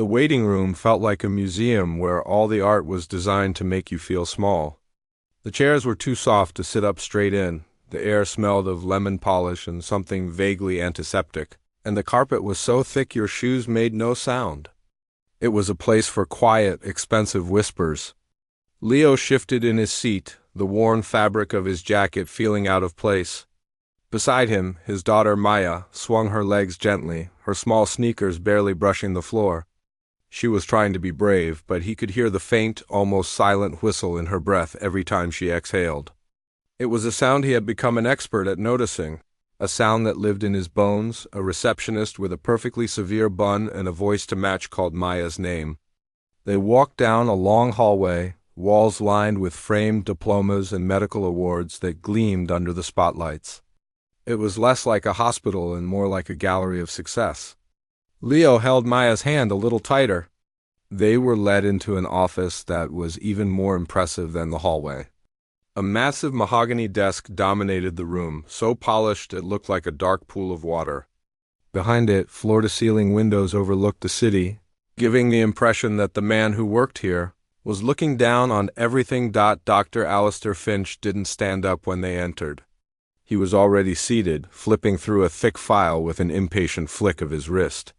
The waiting room felt like a museum where all the art was designed to make you feel small. The chairs were too soft to sit up straight in, the air smelled of lemon polish and something vaguely antiseptic, and the carpet was so thick your shoes made no sound. It was a place for quiet, expensive whispers. Leo shifted in his seat, the worn fabric of his jacket feeling out of place. Beside him, his daughter Maya swung her legs gently, her small sneakers barely brushing the floor. She was trying to be brave, but he could hear the faint, almost silent whistle in her breath every time she exhaled. It was a sound he had become an expert at noticing, a sound that lived in his bones, a receptionist with a perfectly severe bun and a voice to match called Maya's name. They walked down a long hallway, walls lined with framed diplomas and medical awards that gleamed under the spotlights. It was less like a hospital and more like a gallery of success. Leo held Maya's hand a little tighter. They were led into an office that was even more impressive than the hallway. A massive mahogany desk dominated the room, so polished it looked like a dark pool of water. Behind it, floor-to-ceiling windows overlooked the city, giving the impression that the man who worked here was looking down on everything. Dr. Alistair Finch didn't stand up when they entered. He was already seated, flipping through a thick file with an impatient flick of his wrist.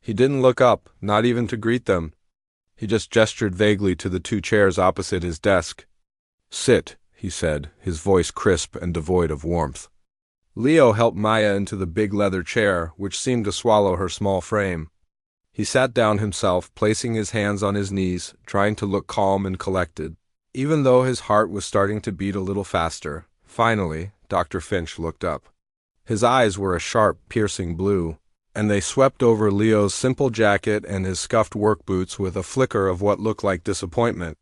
He didn't look up, not even to greet them. He just gestured vaguely to the two chairs opposite his desk. "Sit," he said, his voice crisp and devoid of warmth. Leo helped Maya into the big leather chair, which seemed to swallow her small frame. He sat down himself, placing his hands on his knees, trying to look calm and collected, even though his heart was starting to beat a little faster. Finally, Dr. Finch looked up. His eyes were a sharp, piercing blue, and they swept over Leo's simple jacket and his scuffed work boots with a flicker of what looked like disappointment.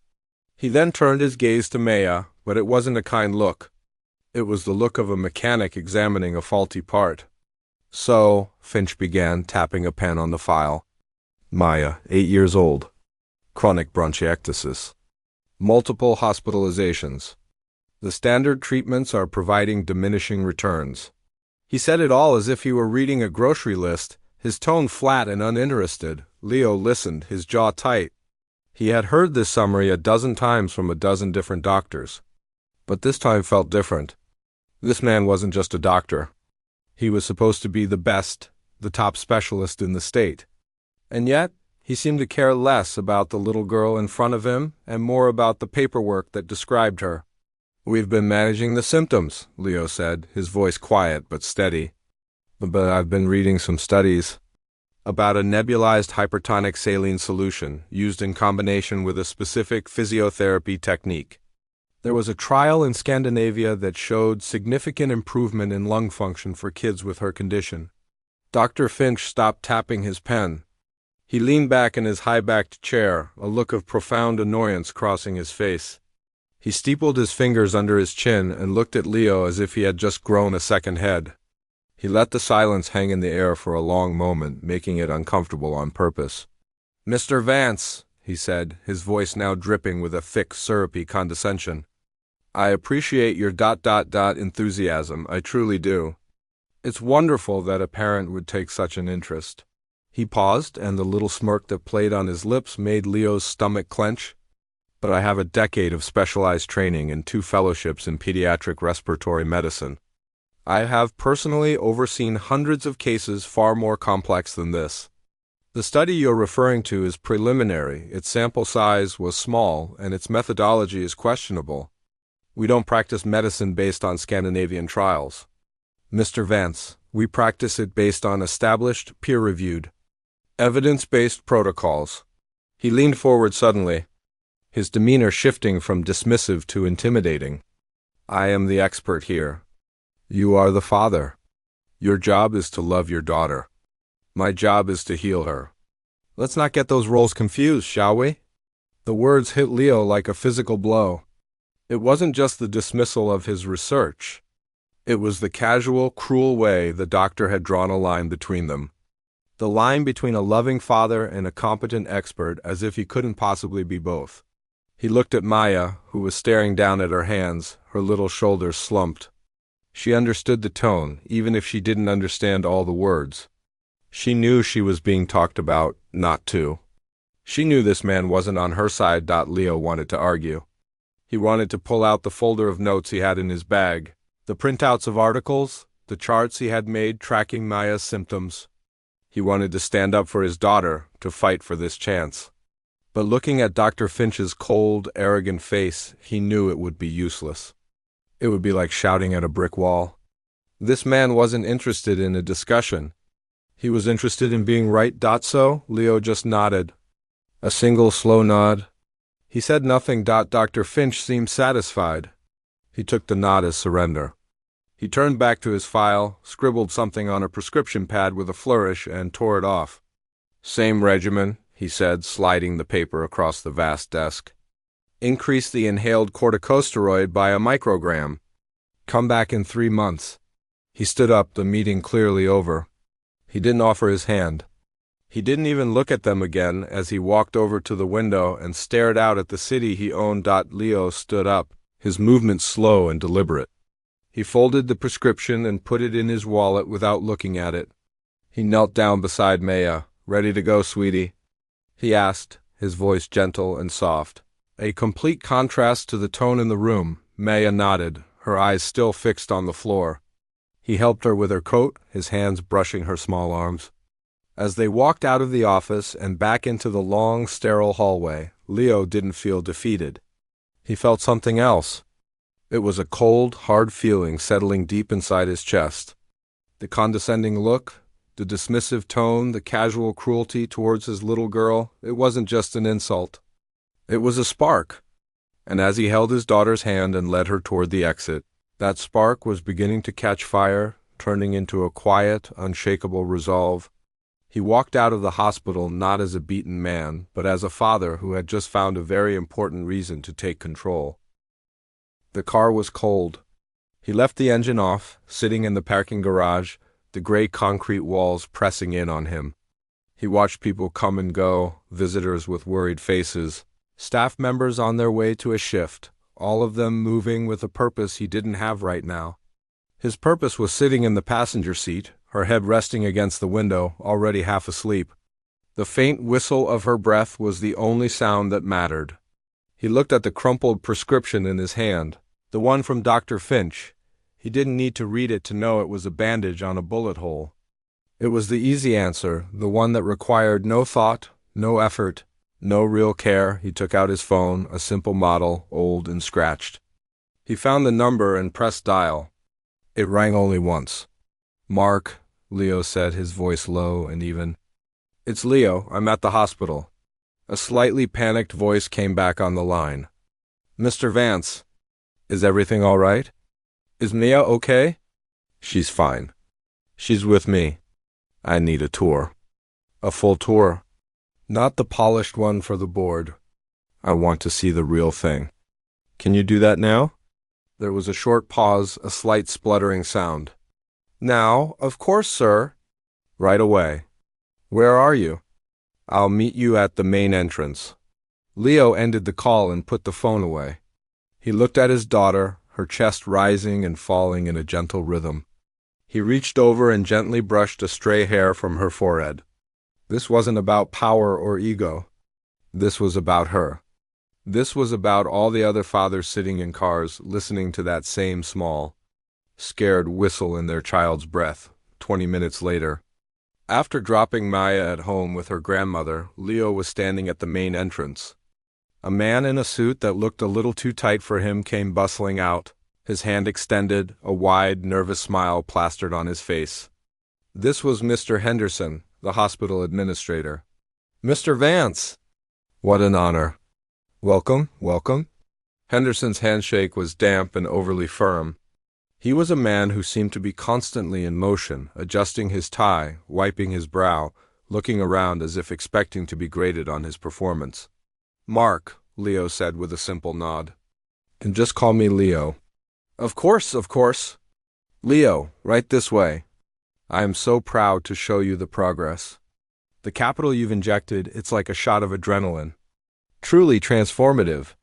He then turned his gaze to Maya, but it wasn't a kind look. It was the look of a mechanic examining a faulty part. "So," Finch began, tapping a pen on the file. "Maya, 8 years old. Chronic bronchiectasis. Multiple hospitalizations. The standard treatments are providing diminishing returns." He said it all as if he were reading a grocery list, his tone flat and uninterested. Leo listened, his jaw tight. He had heard this summary a dozen times from a dozen different doctors. But this time felt different. This man wasn't just a doctor. He was supposed to be the best, the top specialist in the state. And yet, he seemed to care less about the little girl in front of him and more about the paperwork that described her. "We've been managing the symptoms," Leo said, his voice quiet but steady. "But I've been reading some studies about a nebulized hypertonic saline solution used in combination with a specific physiotherapy technique. There was a trial in Scandinavia that showed significant improvement in lung function for kids with her condition." Dr. Finch stopped tapping his pen. He leaned back in his high-backed chair, a look of profound annoyance crossing his face. He steepled his fingers under his chin and looked at Leo as if he had just grown a second head. He let the silence hang in the air for a long moment, making it uncomfortable on purpose. "Mr. Vance," he said, his voice now dripping with a thick, syrupy condescension. "I appreciate your enthusiasm, I truly do. It's wonderful that a parent would take such an interest." He paused, and the little smirk that played on his lips made Leo's stomach clench. "But I have a decade of specialized training and 2 fellowships in pediatric respiratory medicine. I have personally overseen hundreds of cases far more complex than this. The study you're referring to is preliminary, its sample size was small, and its methodology is questionable. We don't practice medicine based on Scandinavian trials. Mr. Vance, we practice it based on established, peer-reviewed, evidence-based protocols." He leaned forward suddenly, his demeanor shifting from dismissive to intimidating. "I am the expert here. You are the father. Your job is to love your daughter. My job is to heal her. Let's not get those roles confused, shall we?" The words hit Leo like a physical blow. It wasn't just the dismissal of his research. It was the casual, cruel way the doctor had drawn a line between them. The line between a loving father and a competent expert, as if he couldn't possibly be both. He looked at Maya, who was staring down at her hands, her little shoulders slumped. She understood the tone, even if she didn't understand all the words. She knew she was being talked about, not to. She knew this man wasn't on her side. Leo wanted to argue. He wanted to pull out the folder of notes he had in his bag, the printouts of articles, the charts he had made tracking Maya's symptoms. He wanted to stand up for his daughter, to fight for this chance. But looking at Dr. Finch's cold, arrogant face, he knew it would be useless. It would be like shouting at a brick wall. This man wasn't interested in a discussion. He was interested in being right. So, Leo just nodded. A single slow nod. He said nothing. Dr. Finch seemed satisfied. He took the nod as surrender. He turned back to his file, scribbled something on a prescription pad with a flourish, and tore it off. Same regimen, he said, sliding the paper across the vast desk. Increase the inhaled corticosteroid by a microgram. Come back in 3 months. He stood up, the meeting clearly over. He didn't offer his hand. He didn't even look at them again as he walked over to the window and stared out at the city he owned. Leo stood up, his movements slow and deliberate. He folded the prescription and put it in his wallet without looking at it. He knelt down beside Maya. Ready to go, sweetie? He asked, his voice gentle and soft. A complete contrast to the tone in the room. Maya nodded, her eyes still fixed on the floor. He helped her with her coat, his hands brushing her small arms. As they walked out of the office and back into the long, sterile hallway, Leo didn't feel defeated. He felt something else. It was a cold, hard feeling settling deep inside his chest. The condescending look, the dismissive tone, the casual cruelty towards his little girl, it wasn't just an insult. It was a spark. And as he held his daughter's hand and led her toward the exit, that spark was beginning to catch fire, turning into a quiet, unshakable resolve. He walked out of the hospital not as a beaten man, but as a father who had just found a very important reason to take control. The car was cold. He left the engine off, sitting in the parking garage, the gray concrete walls pressing in on him. He watched people come and go, visitors with worried faces, staff members on their way to a shift, all of them moving with a purpose he didn't have right now. His purpose was sitting in the passenger seat, her head resting against the window, already half asleep. The faint whistle of her breath was the only sound that mattered. He looked at the crumpled prescription in his hand, the one from Dr. Finch. He didn't need to read it to know it was a bandage on a bullet hole. It was the easy answer, the one that required no thought, no effort, no real care. He took out his phone, a simple model, old and scratched. He found the number and pressed dial. It rang only once. "Mark," Leo said, his voice low and even. "It's Leo. I'm at the hospital." A slightly panicked voice came back on the line. "Mr. Vance, is everything all right? Is Mia okay?" "She's fine. She's with me. I need a tour." "A full tour?" "Not the polished one for the board. I want to see the real thing." "Can you do that now?" There was a short pause, a slight spluttering sound. "Now, of course, sir." "Right away. Where are you?" "I'll meet you at the main entrance." Leo ended the call and put the phone away. He looked at his daughter, her chest rising and falling in a gentle rhythm. He reached over and gently brushed a stray hair from her forehead. This wasn't about power or ego. This was about her. This was about all the other fathers sitting in cars, listening to that same small, scared whistle in their child's breath, 20 minutes later. After dropping Maya at home with her grandmother, Leo was standing at the main entrance. A man in a suit that looked a little too tight for him came bustling out, his hand extended, a wide, nervous smile plastered on his face. This was Mr. Henderson, the hospital administrator. "Mr. Vance!" "What an honor." "Welcome, welcome." Henderson's handshake was damp and overly firm. He was a man who seemed to be constantly in motion, adjusting his tie, wiping his brow, looking around as if expecting to be graded on his performance. "Mark," Leo said with a simple nod. "And just call me Leo." Of course, of course." "Leo, right this way. I am so proud to show you the progress. The capital you've injected, it's like a shot of adrenaline. Truly transformative."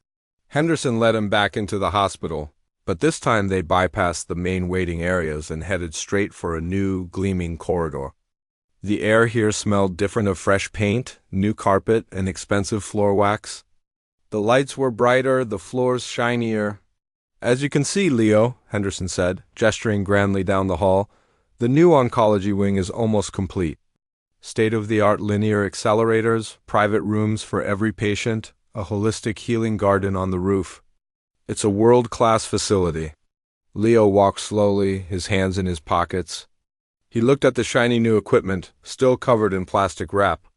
Henderson led him back into the hospital, but this time they bypassed the main waiting areas and headed straight for a new, gleaming corridor. The air here smelled different of fresh paint, new carpet, and expensive floor wax. The lights were brighter, the floors shinier. As you can see, Leo, Henderson said, gesturing grandly down the hall, the new oncology wing is almost complete. State-of-the-art linear accelerators, private rooms for every patient, a holistic healing garden on the roof. It's a world-class facility. Leo walked slowly, his hands in his pockets. He looked at the shiny new equipment, still covered in plastic wrap.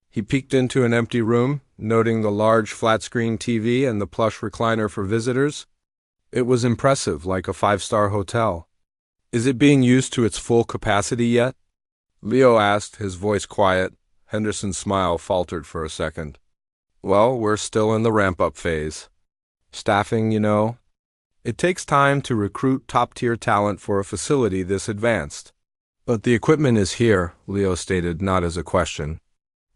He peeked into an empty room, noting the large flat-screen TV and the plush recliner for visitors. It was impressive, like a five-star hotel. Is it being used to its full capacity yet? Leo asked, his voice quiet. Henderson's smile faltered for a second. Well, we're still in the ramp-up phase. Staffing, you know. It takes time to recruit top-tier talent for a facility this advanced. But the equipment is here, Leo stated, not as a question.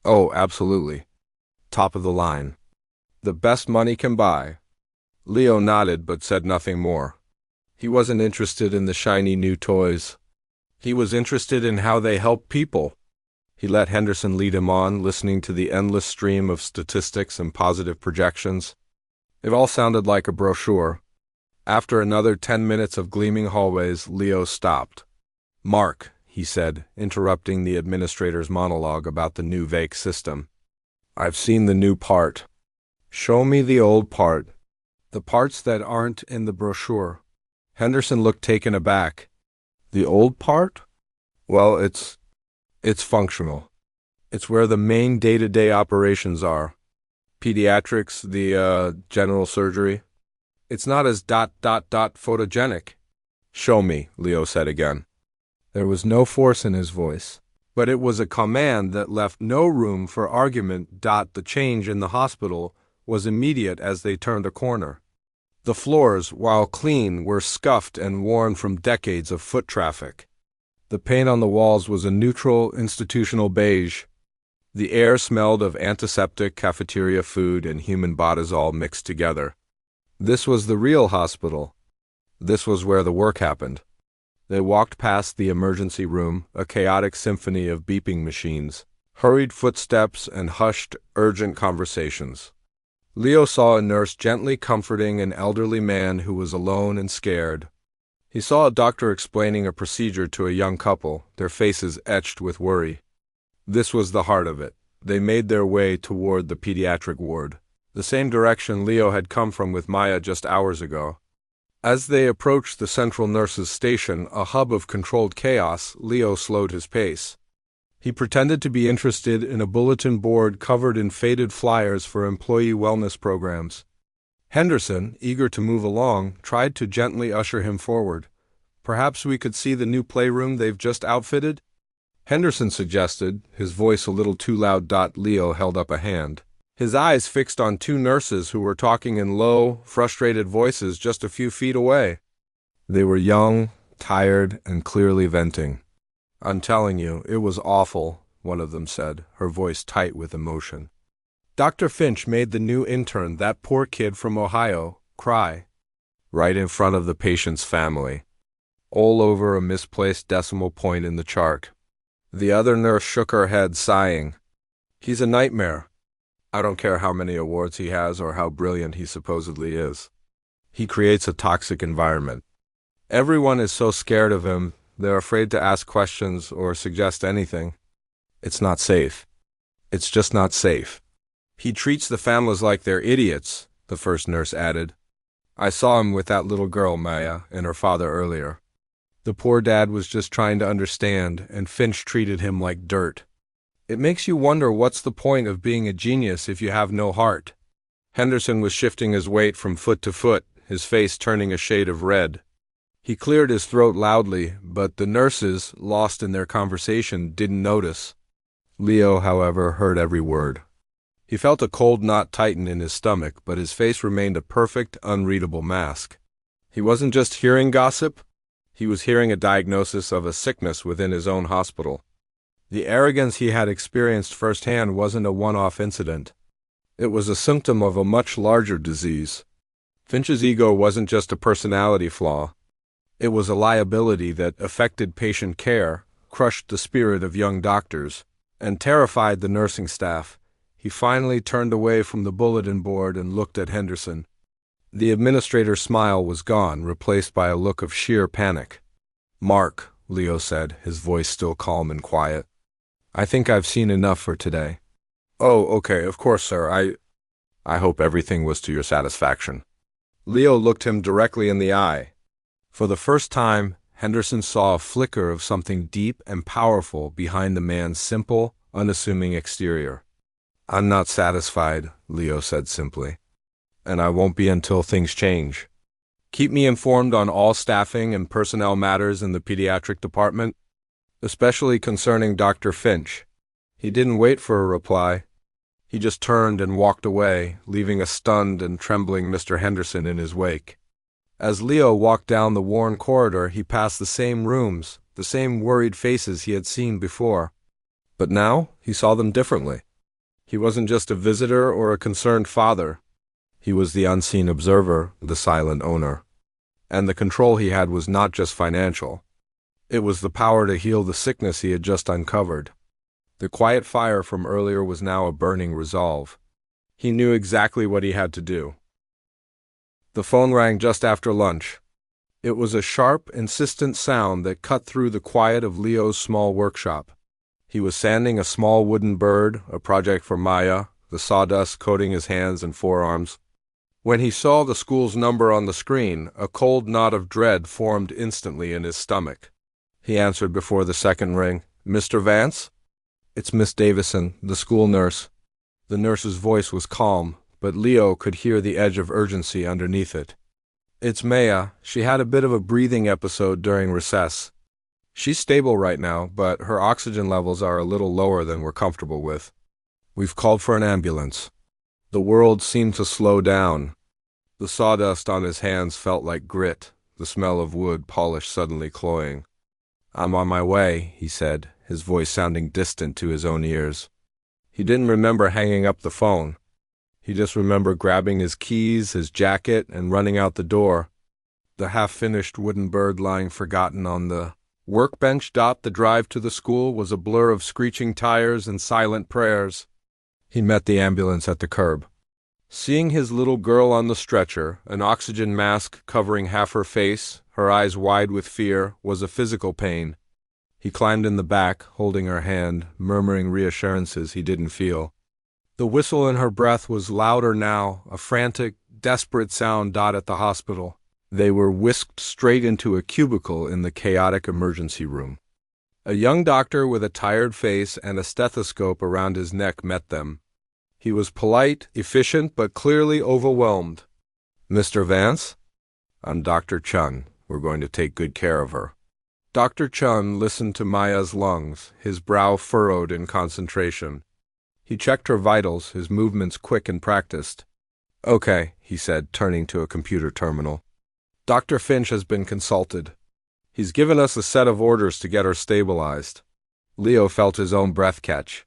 Oh, absolutely. Top of the line. The best money can buy. Leo nodded but said nothing more. He wasn't interested in the shiny new toys. He was interested in how they help people. He let Henderson lead him on, listening to the endless stream of statistics and positive projections. It all sounded like a brochure. After another 10 minutes of gleaming hallways, Leo stopped. Mark, he said, interrupting the administrator's monologue about the new VAC system. I've seen the new part. Show me the old part. The parts that aren't in the brochure. Henderson looked taken aback. The old part? Well, it's functional. It's where the main day-to-day operations are. Pediatrics, the general surgery. It's not as ... photogenic. Show me, Leo said again. There was no force in his voice, but it was a command that left no room for argument. The change in the hospital was immediate as they turned a corner. The floors, while clean, were scuffed and worn from decades of foot traffic. The paint on the walls was a neutral, institutional beige. The air smelled of antiseptic, cafeteria food, and human bodies all mixed together. This was the real hospital. This was where the work happened. They walked past the emergency room, a chaotic symphony of beeping machines, hurried footsteps, and hushed, urgent conversations. Leo saw a nurse gently comforting an elderly man who was alone and scared. He saw a doctor explaining a procedure to a young couple, their faces etched with worry. This was the heart of it. They made their way toward the pediatric ward, the same direction Leo had come from with Maya just hours ago. As they approached the central nurse's station, a hub of controlled chaos, Leo slowed his pace. He pretended to be interested in a bulletin board covered in faded flyers for employee wellness programs. Henderson, eager to move along, tried to gently usher him forward. Perhaps we could see the new playroom they've just outfitted? Henderson suggested, his voice a little too loud. Leo held up a hand, his eyes fixed on two nurses who were talking in low, frustrated voices just a few feet away. They were young, tired, and clearly venting. I'm telling you, it was awful, one of them said, her voice tight with emotion. Dr. Finch made the new intern, that poor kid from Ohio, cry. Right in front of the patient's family. All over a misplaced decimal point in the chart. The other nurse shook her head, sighing. He's a nightmare. I don't care how many awards he has or how brilliant he supposedly is. He creates a toxic environment. Everyone is so scared of him, they're afraid to ask questions or suggest anything. It's not safe. It's just not safe. He treats the families like they're idiots, the first nurse added. I saw him with that little girl, Maya, and her father earlier. The poor dad was just trying to understand, and Finch treated him like dirt. It makes you wonder what's the point of being a genius if you have no heart. Henderson was shifting his weight from foot to foot, his face turning a shade of red. He cleared his throat loudly, but the nurses, lost in their conversation, didn't notice. Leo, however, heard every word. He felt a cold knot tighten in his stomach, but his face remained a perfect, unreadable mask. He wasn't just hearing gossip. He was hearing a diagnosis of a sickness within his own hospital. The arrogance he had experienced firsthand wasn't a one-off incident. It was a symptom of a much larger disease. Finch's ego wasn't just a personality flaw. It was a liability that affected patient care, crushed the spirit of young doctors, and terrified the nursing staff. He finally turned away from the bulletin board and looked at Henderson. The administrator's smile was gone, replaced by a look of sheer panic. "Mark," Leo said, his voice still calm and quiet, "I think I've seen enough for today." "Oh, okay, of course, sir. I hope everything was to your satisfaction." Leo looked him directly in the eye. For the first time, Henderson saw a flicker of something deep and powerful behind the man's simple, unassuming exterior. "I'm not satisfied," Leo said simply, "and I won't be until things change. Keep me informed on all staffing and personnel matters in the pediatric department, especially concerning Dr. Finch." He didn't wait for a reply. He just turned and walked away, leaving a stunned and trembling Mr. Henderson in his wake. As Leo walked down the worn corridor, he passed the same rooms, the same worried faces he had seen before. But now he saw them differently. He wasn't just a visitor or a concerned father. He was the unseen observer, the silent owner. And the control he had was not just financial. It was the power to heal the sickness he had just uncovered. The quiet fire from earlier was now a burning resolve. He knew exactly what he had to do. The phone rang just after lunch. It was a sharp, insistent sound that cut through the quiet of Leo's small workshop. He was sanding a small wooden bird, a project for Maya, the sawdust coating his hands and forearms. When he saw the school's number on the screen, a cold knot of dread formed instantly in his stomach. He answered before the second ring. "Mr. Vance?" "It's Miss Davison, the school nurse." The nurse's voice was calm, but Leo could hear the edge of urgency underneath it. "It's Maya. She had a bit of a breathing episode during recess. She's stable right now, but her oxygen levels are a little lower than we're comfortable with. We've called for an ambulance." The world seemed to slow down. The sawdust on his hands felt like grit, the smell of wood polish suddenly cloying. "I'm on my way," he said, his voice sounding distant to his own ears. He didn't remember hanging up the phone. He just remembered grabbing his keys, his jacket, and running out the door. The half-finished wooden bird lying forgotten on the workbench. The drive to the school was a blur of screeching tires and silent prayers. He met the ambulance at the curb. Seeing his little girl on the stretcher, an oxygen mask covering half her face, her eyes wide with fear, was a physical pain. He climbed in the back, holding her hand, murmuring reassurances he didn't feel. The whistle in her breath was louder now, a frantic, desperate sound. At the hospital, they were whisked straight into a cubicle in the chaotic emergency room. A young doctor with a tired face and a stethoscope around his neck met them. He was polite, efficient, but clearly overwhelmed. "Mr. Vance? I'm Dr. Chun. We're going to take good care of her." Dr. Chun listened to Maya's lungs, his brow furrowed in concentration. He checked her vitals, his movements quick and practiced. "Okay," he said, turning to a computer terminal. "Dr. Finch has been consulted. He's given us a set of orders to get her stabilized." Leo felt his own breath catch.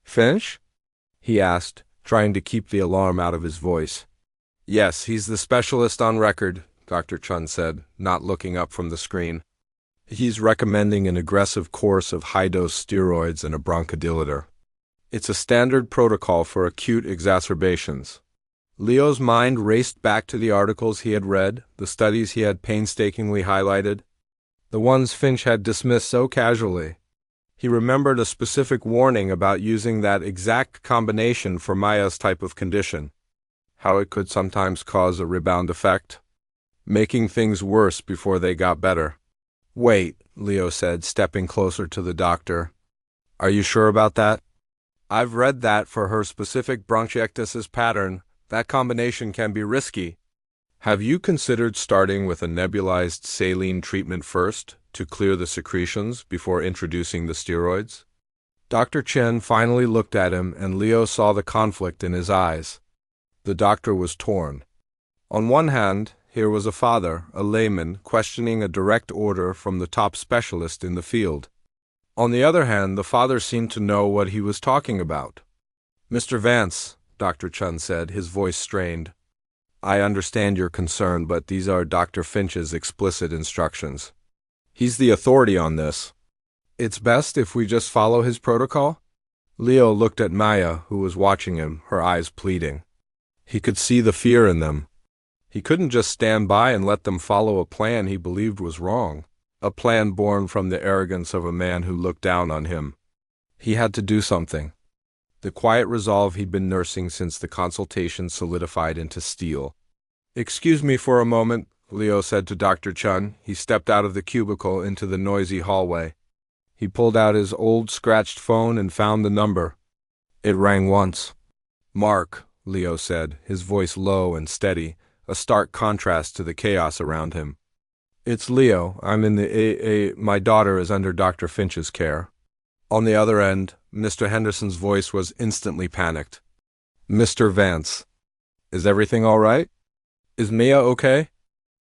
"Finch?" he asked, trying to keep the alarm out of his voice. "Yes, he's the specialist on record," Dr. Chun said, not looking up from the screen. "He's recommending an aggressive course of high-dose steroids and a bronchodilator. It's a standard protocol for acute exacerbations." Leo's mind raced back to the articles he had read, the studies he had painstakingly highlighted, the ones Finch had dismissed so casually. He remembered a specific warning about using that exact combination for Maya's type of condition, how it could sometimes cause a rebound effect, making things worse before they got better. "Wait," Leo said, stepping closer to the doctor. "Are you sure about that?" "I've read that for her specific bronchiectasis pattern, that combination can be risky." "Have you considered starting with a nebulized saline treatment first to clear the secretions before introducing the steroids?" Dr. Chen finally looked at him, and Leo saw the conflict in his eyes. The doctor was torn. On one hand, here was a father, a layman, questioning a direct order from the top specialist in the field. On the other hand, the father seemed to know what he was talking about. "Mr. Vance," Dr. Chun said, his voice strained, "I understand your concern, but these are Dr. Finch's explicit instructions. He's the authority on this." It's best if we just follow his protocol? Leo looked at Maya, who was watching him, her eyes pleading. He could see the fear in them. He couldn't just stand by and let them follow a plan he believed was wrong, a plan born from the arrogance of a man who looked down on him. He had to do something. The quiet resolve he'd been nursing since the consultation solidified into steel. "Excuse me for a moment," Leo said to Dr. Chun. He stepped out of the cubicle into the noisy hallway. He pulled out his old scratched phone and found the number. It rang once. "Mark," Leo said, his voice low and steady, a stark contrast to the chaos around him. "It's Leo. I'm in the my daughter is under Dr. Finch's care." On the other end, Mr. Henderson's voice was instantly panicked. "Mr. Vance, is everything all right? Is Mia okay?"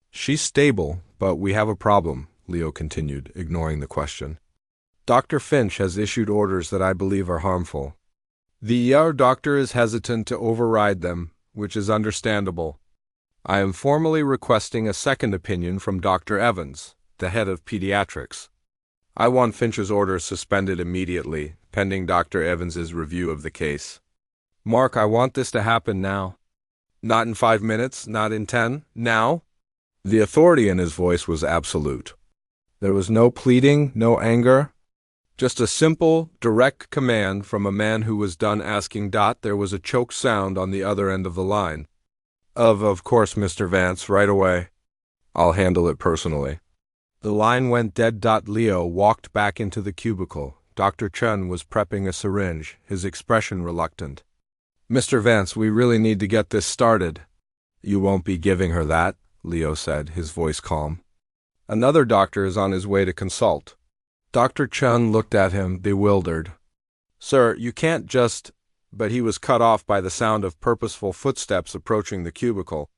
"She's stable, but we have a problem," Leo continued, ignoring the question. "Dr. Finch has issued orders that I believe are harmful. The ER doctor is hesitant to override them, which is understandable. I am formally requesting a second opinion from Dr. Evans, the head of pediatrics. I want Finch's orders suspended immediately, pending Dr. Evans's review of the case. Mark, I want this to happen now. Not in 5 minutes, not in 10, now." The authority in his voice was absolute. There was no pleading, no anger, just a simple, direct command from a man who was done asking. There was a choked sound on the other end of the line. Of course, Mr. Vance, right away. I'll handle it personally." The line went dead. Leo walked back into the cubicle. Dr. Chun was prepping a syringe, his expression reluctant. "Mr. Vance, we really need to get this started." "You won't be giving her that," Leo said, his voice calm. "Another doctor is on his way to consult." Dr. Chun looked at him, bewildered. "Sir, you can't just—" But he was cut off by the sound of purposeful footsteps approaching the cubicle.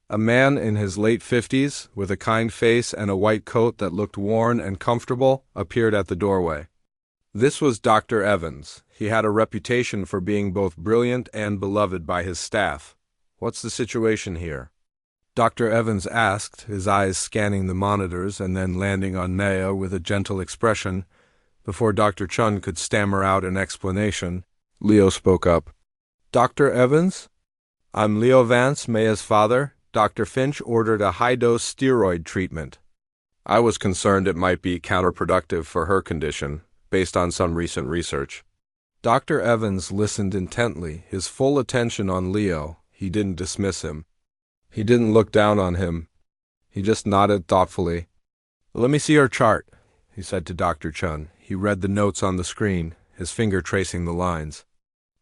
A man in his late 50s, with a kind face and a white coat that looked worn and comfortable, appeared at the doorway. This was Dr. Evans. He had a reputation for being both brilliant and beloved by his staff. "What's the situation here?" Dr. Evans asked, his eyes scanning the monitors and then landing on Maya with a gentle expression. Before Dr. Chun could stammer out an explanation, Leo spoke up. "Dr. Evans? I'm Leo Vance, Maya's father. Dr. Finch ordered a high-dose steroid treatment. I was concerned it might be counterproductive for her condition, based on some recent research." Dr. Evans listened intently, his full attention on Leo. He didn't dismiss him. He didn't look down on him. He just nodded thoughtfully. "Let me see your chart," he said to Dr. Chun. He read the notes on the screen, his finger tracing the lines.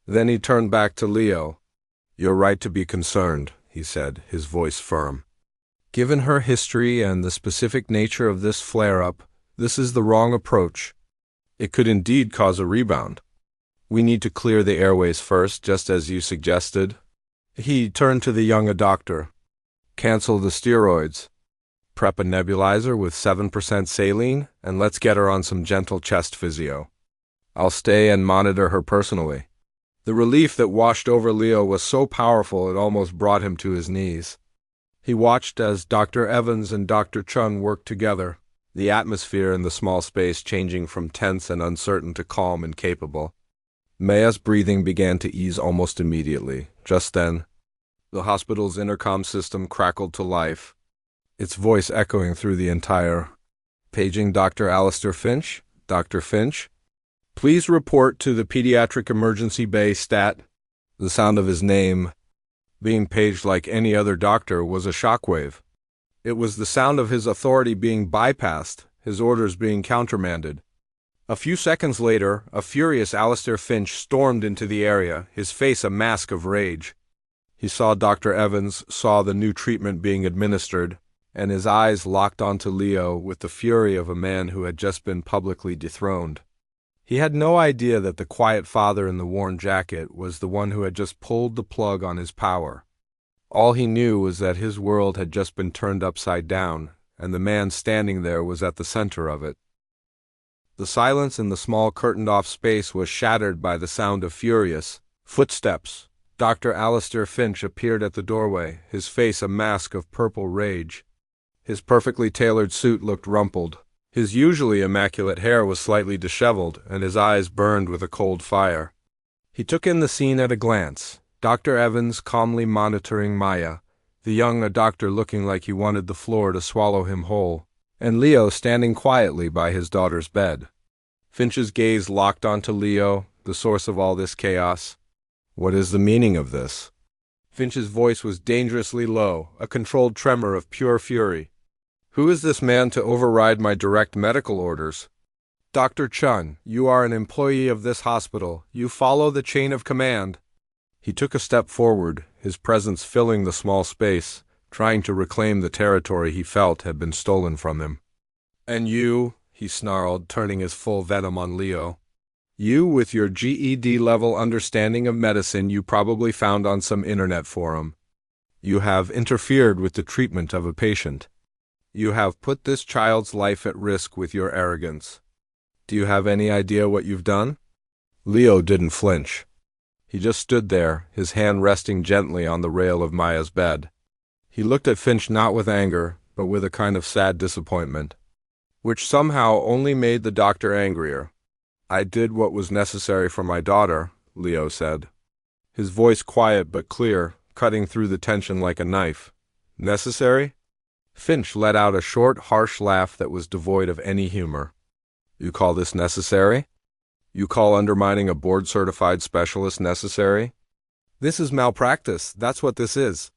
Then he turned back to Leo. "You're right to be concerned," he said, his voice firm. "Given her history and the specific nature of this flare-up, this is the wrong approach. It could indeed cause a rebound. We need to clear the airways first, just as you suggested." He turned to the young doctor. "Cancel the steroids. Prep a nebulizer with 7% saline, and let's get her on some gentle chest physio. I'll stay and monitor her personally." The relief that washed over Leo was so powerful it almost brought him to his knees. He watched as Dr. Evans and Dr. Chun worked together, the atmosphere in the small space changing from tense and uncertain to calm and capable. Maya's breathing began to ease almost immediately. Just then, the hospital's intercom system crackled to life, its voice echoing through the entire. "Paging Dr. Alistair Finch. Dr. Finch, please report to the Pediatric Emergency Bay Stat." The sound of his name, being paged like any other doctor, was a shockwave. It was the sound of his authority being bypassed, his orders being countermanded. A few seconds later, a furious Alistair Finch stormed into the area, his face a mask of rage. He saw Dr. Evans, saw the new treatment being administered, and his eyes locked onto Leo with the fury of a man who had just been publicly dethroned. He had no idea that the quiet father in the worn jacket was the one who had just pulled the plug on his power. All he knew was that his world had just been turned upside down, and the man standing there was at the center of it. The silence in the small curtained-off space was shattered by the sound of furious footsteps. Dr. Alistair Finch appeared at the doorway, his face a mask of purple rage. His perfectly tailored suit looked rumpled, His usually immaculate hair was slightly disheveled, and his eyes burned with a cold fire. He took in the scene at a glance. Dr. Evans calmly monitoring Maya, the young doctor looking like he wanted the floor to swallow him whole, and Leo standing quietly by his daughter's bed. Finch's gaze locked onto Leo, the source of all this chaos. "What is the meaning of this?" Finch's voice was dangerously low, a controlled tremor of pure fury. "Who is this man to override my direct medical orders?" "Dr. Chun, you are an employee of this hospital. You follow the chain of command." He took a step forward, his presence filling the small space, trying to reclaim the territory he felt had been stolen from him. "And you," he snarled, turning his full venom on Leo. "You, with your GED-level understanding of medicine you probably found on some internet forum. You have interfered with the treatment of a patient. You have put this child's life at risk with your arrogance. Do you have any idea what you've done?" Leo didn't flinch. He just stood there, his hand resting gently on the rail of Maya's bed. He looked at Finch not with anger, but with a kind of sad disappointment, which somehow only made the doctor angrier. "I did what was necessary for my daughter," Leo said, his voice quiet but clear, cutting through the tension like a knife. "Necessary?" Finch let out a short, harsh laugh that was devoid of any humor. "You call this necessary? You call undermining a board-certified specialist necessary? This is malpractice, that's what this is.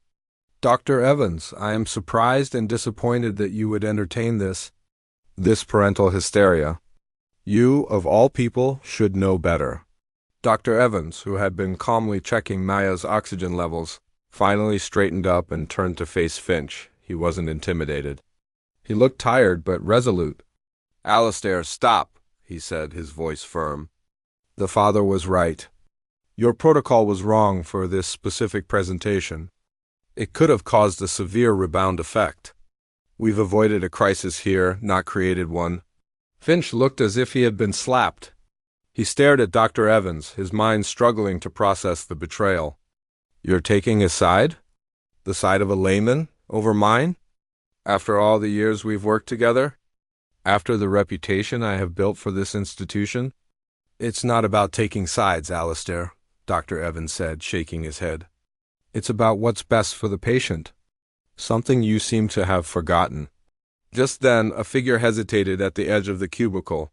Dr. Evans, I am surprised and disappointed that you would entertain this parental hysteria. You, of all people, should know better." Dr. Evans, who had been calmly checking Maya's oxygen levels, finally straightened up and turned to face Finch. He wasn't intimidated. He looked tired but resolute. "Alistair, stop," he said, his voice firm. "The father was right. Your protocol was wrong for this specific presentation. It could have caused a severe rebound effect. We've avoided a crisis here, not created one." Finch looked as if he had been slapped. He stared at Dr. Evans, his mind struggling to process the betrayal. "You're taking his side? The side of a layman? Over mine? After all the years we've worked together? After the reputation I have built for this institution?" "It's not about taking sides, Alistair," Dr. Evans said, shaking his head. "It's about what's best for the patient. Something you seem to have forgotten." Just then, a figure hesitated at the edge of the cubicle.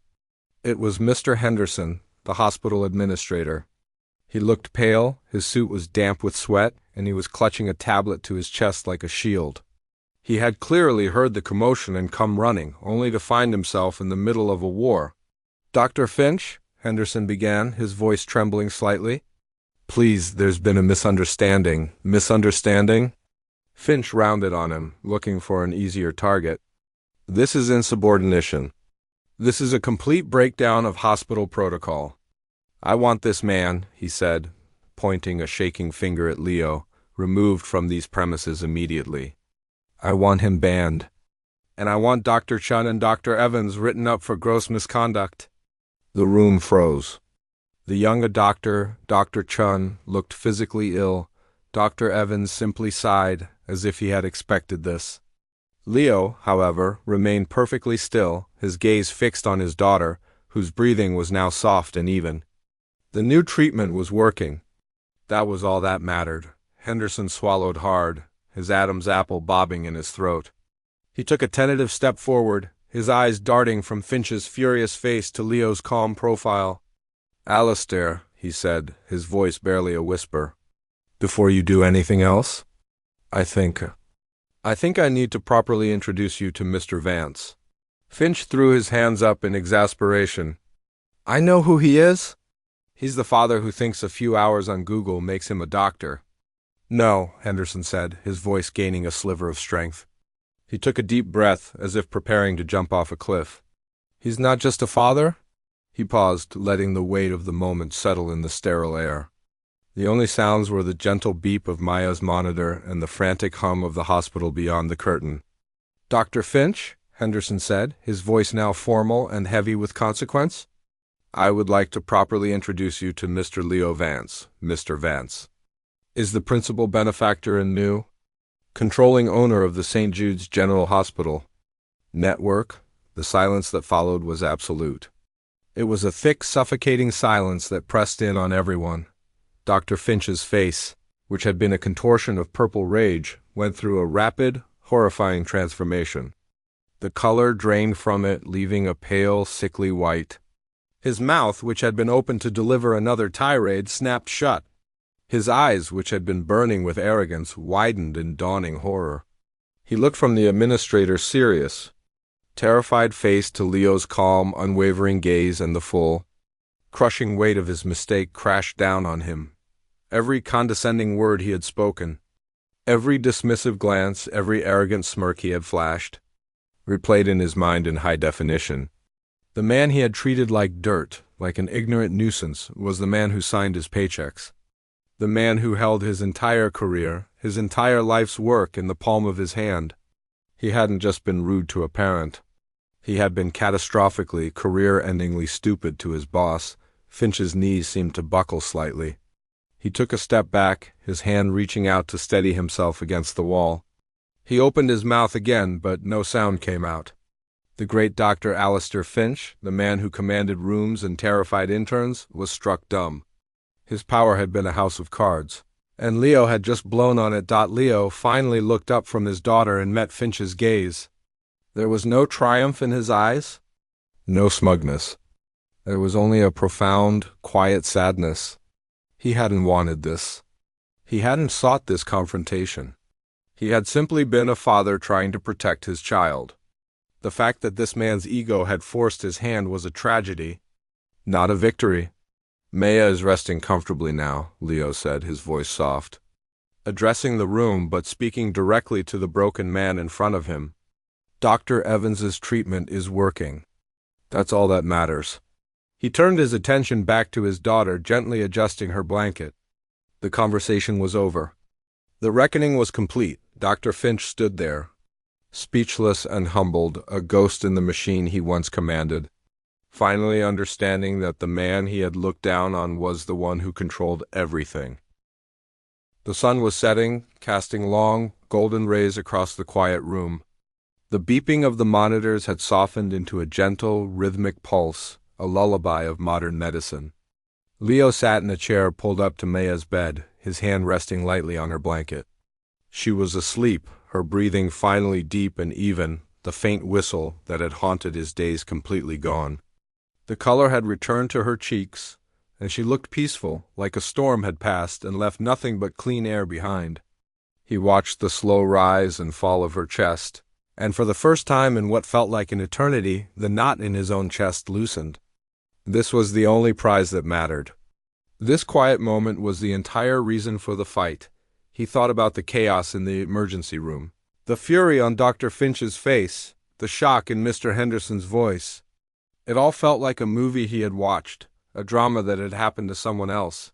It was Mr. Henderson, the hospital administrator. He looked pale, his suit was damp with sweat, and he was clutching a tablet to his chest like a shield. He had clearly heard the commotion and come running, only to find himself in the middle of a war. "Dr. Finch," Henderson began, his voice trembling slightly. "Please, there's been a misunderstanding." "Misunderstanding?" Finch rounded on him, looking for an easier target. "This is insubordination. This is a complete breakdown of hospital protocol. I want this man," he said, pointing a shaking finger at Leo, "removed from these premises immediately. I want him banned. And I want Dr. Chun and Dr. Evans written up for gross misconduct." The room froze. The young doctor, Dr. Chun, looked physically ill. Dr. Evans simply sighed, as if he had expected this. Leo, however, remained perfectly still, his gaze fixed on his daughter, whose breathing was now soft and even. The new treatment was working. That was all that mattered. Henderson swallowed hard, his Adam's apple bobbing in his throat. He took a tentative step forward, his eyes darting from Finch's furious face to Leo's calm profile. "Alistair," he said, his voice barely a whisper, "before you do anything else, I think I need to properly introduce you to Mr. Vance." Finch threw his hands up in exasperation. "I know who he is. He's the father who thinks a few hours on Google makes him a doctor." "No," Henderson said, his voice gaining a sliver of strength. He took a deep breath, as if preparing to jump off a cliff. "He's not just a father?" He paused, letting the weight of the moment settle in the sterile air. The only sounds were the gentle beep of Maya's monitor and the frantic hum of the hospital beyond the curtain. "Dr. Finch," Henderson said, his voice now formal and heavy with consequence, "I would like to properly introduce you to Mr. Leo Vance. Mr. Vance is the principal benefactor and new controlling owner of the St. Jude's General Hospital network, The silence that followed was absolute. It was a thick, suffocating silence that pressed in on everyone. Dr. Finch's face, which had been a contortion of purple rage, went through a rapid, horrifying transformation. The color drained from it, leaving a pale, sickly white. His mouth, which had been opened to deliver another tirade, snapped shut. His eyes, which had been burning with arrogance, widened in dawning horror. He looked from the administrator's serious, terrified face to Leo's calm, unwavering gaze, and the full, crushing weight of his mistake crashed down on him. Every condescending word he had spoken, every dismissive glance, every arrogant smirk he had flashed, replayed in his mind in high definition. The man he had treated like dirt, like an ignorant nuisance, was the man who signed his paychecks. The man who held his entire career, his entire life's work in the palm of his hand. He hadn't just been rude to a parent. He had been catastrophically, career-endingly stupid to his boss. Finch's knees seemed to buckle slightly. He took a step back, his hand reaching out to steady himself against the wall. He opened his mouth again, but no sound came out. The great Dr. Alistair Finch, the man who commanded rooms and terrified interns, was struck dumb. His power had been a house of cards, and Leo had just blown on it. Leo finally looked up from his daughter and met Finch's gaze. There was no triumph in his eyes, no smugness. There was only a profound, quiet sadness. He hadn't wanted this. He hadn't sought this confrontation. He had simply been a father trying to protect his child. The fact that this man's ego had forced his hand was a tragedy, not a victory. Maya is resting comfortably now, Leo said, his voice soft. Addressing the room but speaking directly to the broken man in front of him. Dr. Evans's treatment is working. That's all that matters. He turned his attention back to his daughter, gently adjusting her blanket. The conversation was over. The reckoning was complete. Dr. Finch stood there, speechless and humbled, a ghost in the machine he once commanded, finally understanding that the man he had looked down on was the one who controlled everything. The sun was setting, casting long, golden rays across the quiet room. The beeping of the monitors had softened into a gentle, rhythmic pulse, a lullaby of modern medicine. Leo sat in a chair pulled up to Maya's bed, his hand resting lightly on her blanket. She was asleep, her breathing finally deep and even, the faint whistle that had haunted his days completely gone. The color had returned to her cheeks, and she looked peaceful, like a storm had passed and left nothing but clean air behind. He watched the slow rise and fall of her chest, and for the first time in what felt like an eternity, the knot in his own chest loosened. This was the only prize that mattered. This quiet moment was the entire reason for the fight. He thought about the chaos in the emergency room, the fury on Dr. Finch's face, the shock in Mr. Henderson's voice. It all felt like a movie he had watched, a drama that had happened to someone else.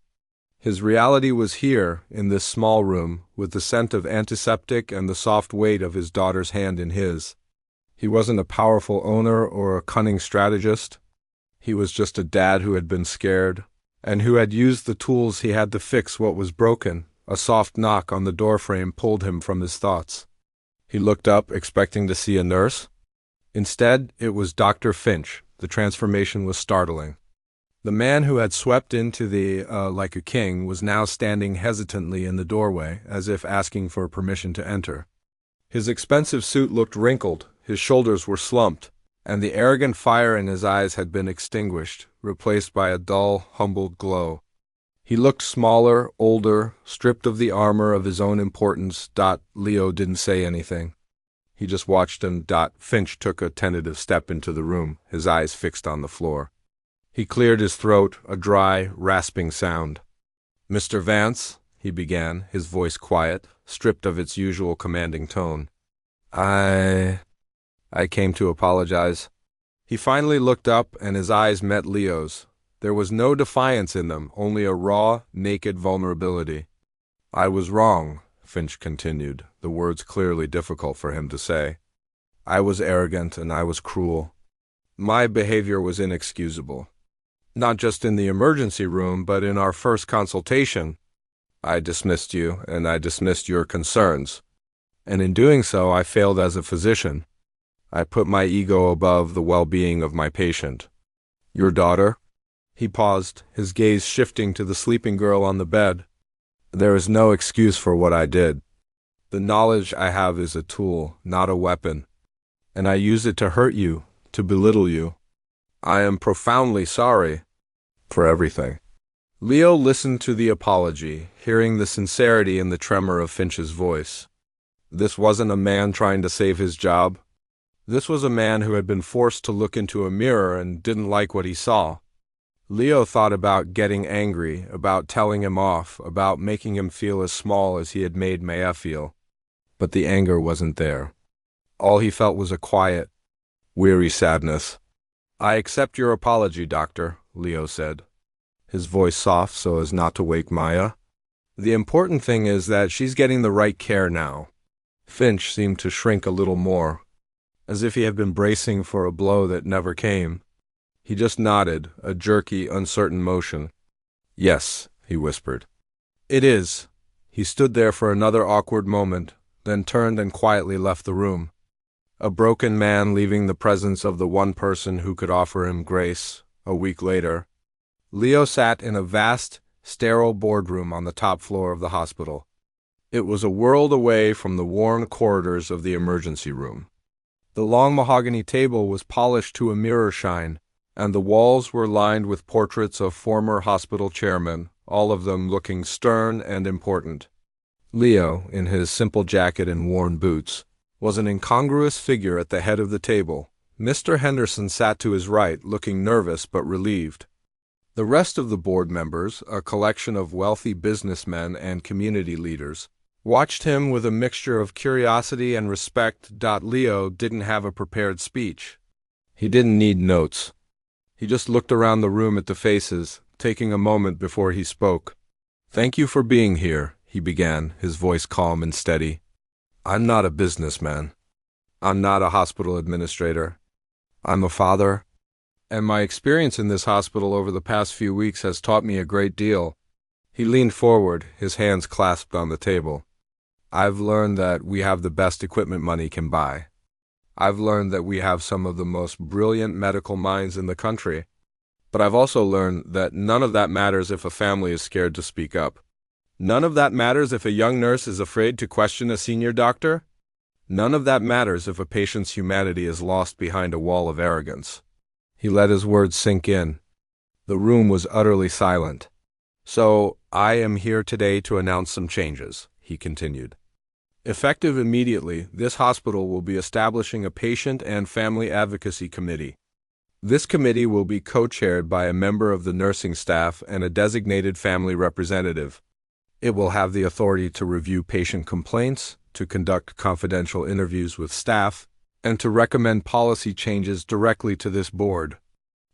His reality was here, in this small room, with the scent of antiseptic and the soft weight of his daughter's hand in his. He wasn't a powerful owner or a cunning strategist. He was just a dad who had been scared, and who had used the tools he had to fix what was broken. A soft knock on the doorframe pulled him from his thoughts. He looked up, expecting to see a nurse. Instead, it was Dr. Finch. The transformation was startling. The man who had swept into like a king was now standing hesitantly in the doorway, as if asking for permission to enter. His expensive suit looked wrinkled, his shoulders were slumped, and the arrogant fire in his eyes had been extinguished, replaced by a dull, humbled glow. He looked smaller, older, stripped of the armor of his own importance. Leo didn't say anything. He just watched him. Finch took a tentative step into the room, his eyes fixed on the floor. He cleared his throat, a dry, rasping sound. "Mr. Vance," he began, his voice quiet, stripped of its usual commanding tone. I came to apologize." He finally looked up, and his eyes met Leo's. There was no defiance in them, only a raw, naked vulnerability. "I was wrong," Finch continued, the words clearly difficult for him to say. "I was arrogant and I was cruel. My behavior was inexcusable. Not just in the emergency room, but in our first consultation. I dismissed you, and I dismissed your concerns. And in doing so, I failed as a physician. I put my ego above the well-being of my patient. Your daughter? He paused, his gaze shifting to the sleeping girl on the bed. There is no excuse for what I did. The knowledge I have is a tool, not a weapon. And I use it to hurt you, to belittle you. I am profoundly sorry for everything. Leo listened to the apology, hearing the sincerity in the tremor of Finch's voice. This wasn't a man trying to save his job. This was a man who had been forced to look into a mirror and didn't like what he saw. Leo thought about getting angry, about telling him off, about making him feel as small as he had made Maya feel. But the anger wasn't there. All he felt was a quiet, weary sadness. I accept your apology, Doctor, Leo said, his voice soft so as not to wake Maya. The important thing is that she's getting the right care now. Finch seemed to shrink a little more, as if he had been bracing for a blow that never came. He just nodded, a jerky, uncertain motion. Yes, he whispered. It is. He stood there for another awkward moment, then turned and quietly left the room. A broken man leaving the presence of the one person who could offer him grace. A week later, Leo sat in a vast, sterile boardroom on the top floor of the hospital. It was a world away from the worn corridors of the emergency room. The long mahogany table was polished to a mirror shine, and the walls were lined with portraits of former hospital chairmen, all of them looking stern and important. Leo, in his simple jacket and worn boots, was an incongruous figure at the head of the table. Mr. Henderson sat to his right, looking nervous but relieved. The rest of the board members, a collection of wealthy businessmen and community leaders, watched him with a mixture of curiosity and respect. Leo didn't have a prepared speech. He didn't need notes. He just looked around the room at the faces, taking a moment before he spoke. Thank you for being here, he began, his voice calm and steady. I'm not a businessman. I'm not a hospital administrator. I'm a father, and my experience in this hospital over the past few weeks has taught me a great deal. He leaned forward, his hands clasped on the table. I've learned that we have the best equipment money can buy. I've learned that we have some of the most brilliant medical minds in the country. But I've also learned that none of that matters if a family is scared to speak up. None of that matters if a young nurse is afraid to question a senior doctor. None of that matters if a patient's humanity is lost behind a wall of arrogance. He let his words sink in. The room was utterly silent. So, I am here today to announce some changes, he continued. Effective immediately, this hospital will be establishing a patient and family advocacy committee. This committee will be co-chaired by a member of the nursing staff and a designated family representative. It will have the authority to review patient complaints, to conduct confidential interviews with staff, and to recommend policy changes directly to this board.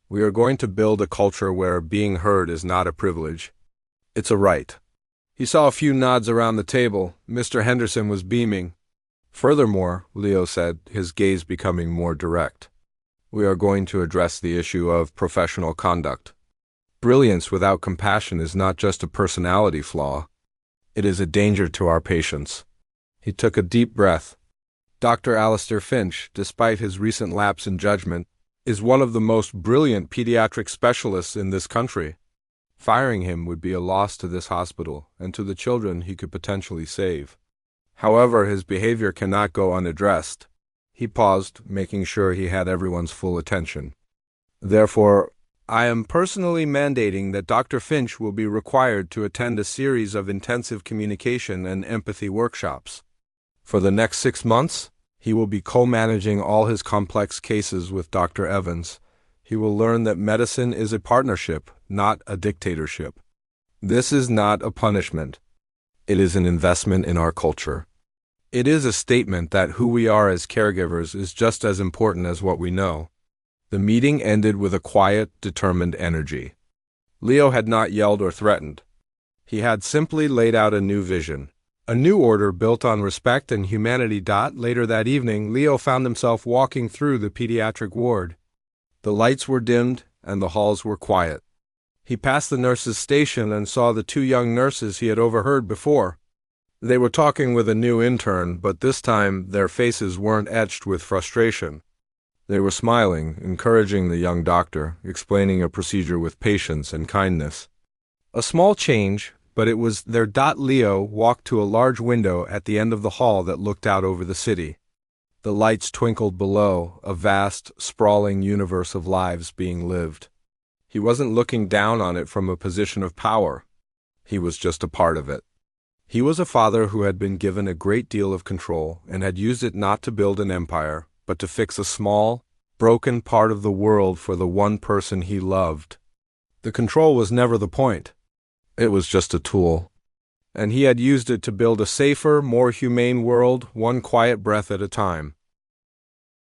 We are going to build a culture where being heard is not a privilege. It's a right. He saw a few nods around the table. Mr. Henderson was beaming. Furthermore, Leo said, his gaze becoming more direct, we are going to address the issue of professional conduct. Brilliance without compassion is not just a personality flaw. It is a danger to our patients. He took a deep breath. Dr. Alistair Finch, despite his recent lapse in judgment, is one of the most brilliant pediatric specialists in this country. Firing him would be a loss to this hospital and to the children he could potentially save. However, his behavior cannot go unaddressed. He paused, making sure he had everyone's full attention. Therefore, I am personally mandating that Dr. Finch will be required to attend a series of intensive communication and empathy workshops. For the next 6 months, he will be co-managing all his complex cases with Dr. Evans. He will learn that medicine is a partnership, not a dictatorship. This is not a punishment. It is an investment in our culture. It is a statement that who we are as caregivers is just as important as what we know. The meeting ended with a quiet, determined energy. Leo had not yelled or threatened. He had simply laid out a new vision, a new order built on respect and humanity. Later that evening, Leo found himself walking through the pediatric ward. The lights were dimmed and the halls were quiet. He passed the nurse's station and saw the 2 young nurses he had overheard before. They were talking with a new intern, but this time their faces weren't etched with frustration. They were smiling, encouraging the young doctor, explaining a procedure with patience and kindness. A small change, but it was their. Leo walked to a large window at the end of the hall that looked out over the city. The lights twinkled below, a vast, sprawling universe of lives being lived. He wasn't looking down on it from a position of power. He was just a part of it. He was a father who had been given a great deal of control and had used it not to build an empire, but to fix a small, broken part of the world for the one person he loved. The control was never the point. It was just a tool. And he had used it to build a safer, more humane world, one quiet breath at a time.